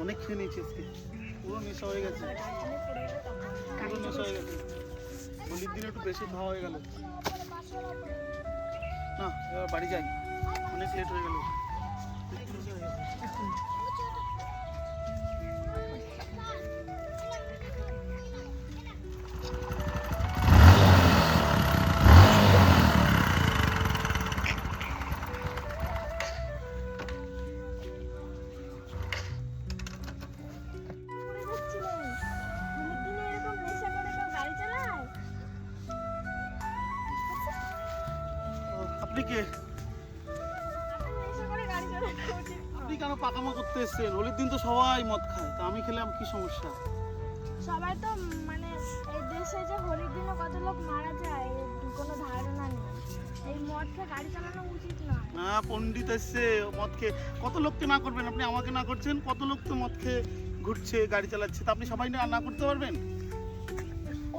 অনেক খেয়ে নিয়েছি আজকে, পুরো নেশা হয়ে গেছে, পুরো নেশা হয়ে গেছে। হোলির দিনে একটু বেশি খাওয়া হয়ে গেল। না এবার বাড়ি যাই, অনেক লেট হয়ে গেল। আপনি কে? আপনি কেন পাকামো করতে এসছেন? হোলির দিন তো সবাই মদ খায়, তা আমি খেলে কি সমস্যা? সবাই তো মানে এই দেশে যে হোলির দিনে কত লোক মারা যায় কোনো ধারণা নেই। এই মদ খেয়ে গাড়ি চালানো উচিত নয়। না পণ্ডিত এসছে মদ খেয়ে, কত লোককে না করবেন? আপনি আমাকে না করছেন, কত লোক তো মদ খেয়ে ঘুরছে গাড়ি চালাচ্ছে, তা আপনি সবাই না করতে পারবেন?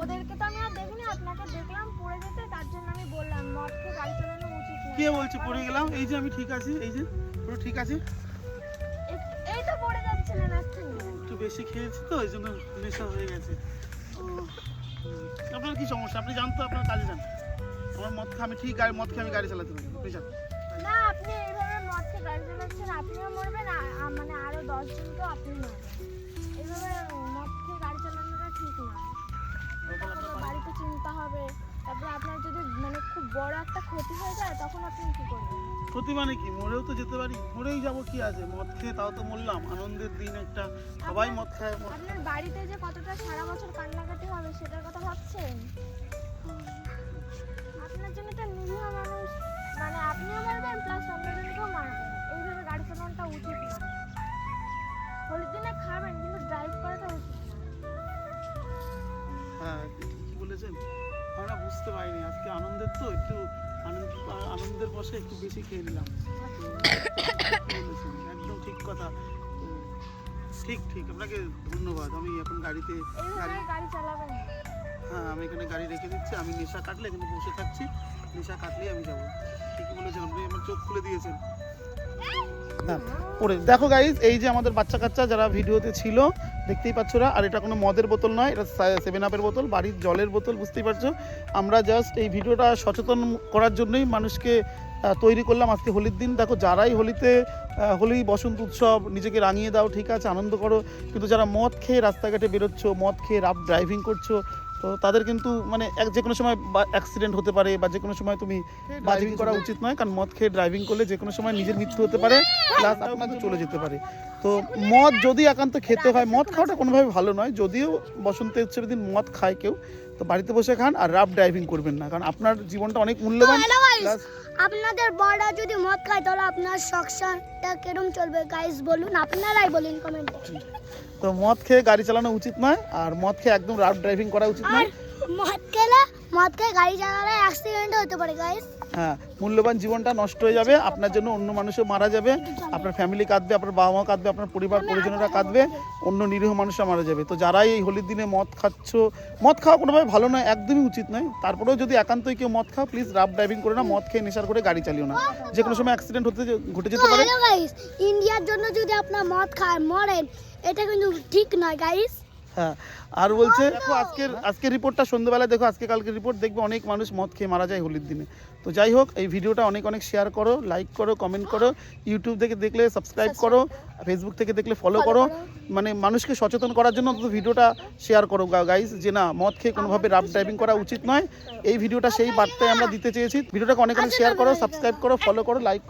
ওদেরকে তো আমি আর দেখিনি, আপনাকে দেখলাম পড়ে যেতে, তার জন্য আমি বললাম মদ খেয়ে গাড়ি চালানো উচিত নয়। কে বলছে পড়ে গেলাম? এই যে আমি ঠিক আছি, এই যে পুরো ঠিক আছে। এই তো পড়ে যাচ্ছিলেন একটু। একটু বেশি খেয়েছি তো এই জন্য নেশা হয়ে গেছে। আপনার কি সমস্যা? আপনি জানতো, আপনার কাজে যান। আমার মদ খেয়ে আমি ঠিক মদ খেয়ে আমি গাড়ি চালাতে পারি, আপনি যান। না আপনি এইভাবে মদ খেয়ে গাড়ি চালাচ্ছেন, আপনিও মরবেন, মানে আরো 10 জন তো আপনি মরবেন। এইভাবে মদ খেয়ে গাড়ি চালানোটা ঠিক না। তারপরে বাড়িতে চিন্তা হবে, তারপরে আপনার যদি মানে খুব বড় একটা ক্ষতি হয়ে যায় তখন আপনি কি করবেন? ক্ষতি মানে কি? মরেও তো যেতে পারি, মরেই যাবো, কি আছে? মদ খেয়ে তাও তো মরলাম, আনন্দের দিন একটা, সবাই মদ খায়। আপনার বাড়িতে যে কতটা সারা বছর কান্নাকাটি হবে সেটার কথা ভাবছেন? আপনার জন্য তো নিরীহ মানুষ, মানে আপনিও মারবেন প্লাস অন্যজনকেও মারবেন। এইভাবে গাড়ি চালানোটা উচিত না। হোলির দিনে খাবেন কিন্তু ড্রাইভ করাটা উচিত না। হ্যাঁ ঠিকই বলেছেন, আমরা বুঝতে পারিনি, আজকে আনন্দের তো একটু আনন্দের বসে একটু বেশি খেয়ে নিলাম। বলেছেন একদম ঠিক কথা। ঠিক ঠিক, আপনাকে ধন্যবাদ। আমি এখন গাড়িতে এইভাবে গাড়ি চালাবেন না। হ্যাঁ আমি এখানে গাড়ি রেখে দিচ্ছি, আমি নেশা কাটলে এখানে বসে থাকছি, নেশা কাটলেই আমি যাবো। ঠিকই বলেছেন, আপনি আমার চোখ খুলে দিয়েছেন। হ্যাঁ পরে দেখো গাইজ, এই যে আমাদের বাচ্চা কাচ্চা যারা ভিডিওতে ছিল দেখতেই পাচ্ছ না, আর এটা কোনো মদের বোতল নয়, এটা 7 আপের বোতল, বাড়ির জলের বোতল, বুঝতেই পারছো। আমরা জাস্ট এই ভিডিওটা সচেতন করার জন্যই মানুষকে তৈরি করলাম আজকে হোলির দিন। দেখো যারাই হোলিতে হোলি বসন্ত উৎসব, নিজেকে রাঙিয়ে দাও, ঠিক আছে, আনন্দ করো, কিন্তু যারা মদ খেয়ে রাস্তাঘাটে বেরোচ্ছ, মদ খেয়ে রাফ ড্রাইভিং করছো, তো তাদের কিন্তু মানে যে কোনো সময় অ্যাক্সিডেন্ট হতে পারে, বা যে কোনো সময় তুমি ড্রাইভিং করা উচিত নয়, কারণ মদ খেয়ে ড্রাইভিং করলে যে কোনো সময় নিজের মৃত্যু হতে পারে, প্লাস আপনাকে চলে যেতে পারে। তো মদ যদি একান্ত খেতে হয়, মদ খাওয়াটা কোনোভাবে ভালো নয়, যদিও বসন্ত উৎসবের দিন মদ খায় কেউ, তো বাড়িতে বসে খান আর রাফ ড্রাইভিং করবেন না, কারণ আপনার জীবনটা অনেক মূল্যবান। প্লাস আপনাদের বড়রা যদি মদ খায় তাহলে আপনার সংসারটা কিরকম চলবে গাইস বলুন, আপনারাই বলুন কমেন্টে। তো মদ খেয়ে গাড়ি চালানো উচিত নয়, আর মদ খেয়ে একদম রাফ ড্রাইভিং করা উচিত নয়। মদ খেয়ে গাড়ি চালালে অ্যাক্সিডেন্ট হতে পারে গাইস। হ্যাঁ মূল্যবান জীবনটা নষ্ট হয়ে যাবে, আপনার জন্য অন্য মানুষও মারা যাবে, আপনার ফ্যামিলি কাঁদবে, আপনার বাবা মা কাঁদবে, আপনার পরিবার পরিজনেরা কাঁদবে, অন্য নিরীহ মানুষরা মারা যাবে। তো যারাই এই হোলির দিনে মদ খাচ্ছ, মদ খাওয়া কোনোভাবে ভালো নয়, একদমই উচিত নয়। তারপরেও যদি একান্তই কেউ মদ খাও, প্লিজ রাফ ড্রাইভিং করে না, মদ খেয়ে নেশার করে গাড়ি চালিও না, যে কোনো সময় অ্যাক্সিডেন্ট ঘটে যেতে পারে। গাইস ইন্ডিয়ার জন্য যদি আপনার মদ খায় মরেন, এটা কিন্তু ঠিক নয় গাইস। হ্যাঁ আর বলছে দেখো আজকের রিপোর্টটা সন্ধ্যেবেলায় দেখো, আজকে কালকে রিপোর্ট দেখবে, অনেক মানুষ মদ খেয়ে মারা যায় হোলির দিনে। তো যাই হোক, এই ভিডিওটা অনেক শেয়ার করো, লাইক করো, কমেন্ট করো, ইউটিউব থেকে দেখলে সাবস্ক্রাইব করো, ফেসবুক থেকে দেখলে ফলো করো, মানে মানুষকে সচেতন করার জন্য অন্তত ভিডিওটা শেয়ার করো গাইস, যে না মদ খেয়ে কোনোভাবে রাফ ড্রাইভিং করা উচিত নয়। এই ভিডিওটা সেই বার্তায় আমরা দিতে চেয়েছি। ভিডিওটাকে অনেক শেয়ার করো, সাবস্ক্রাইব করো, ফলো করো, লাইক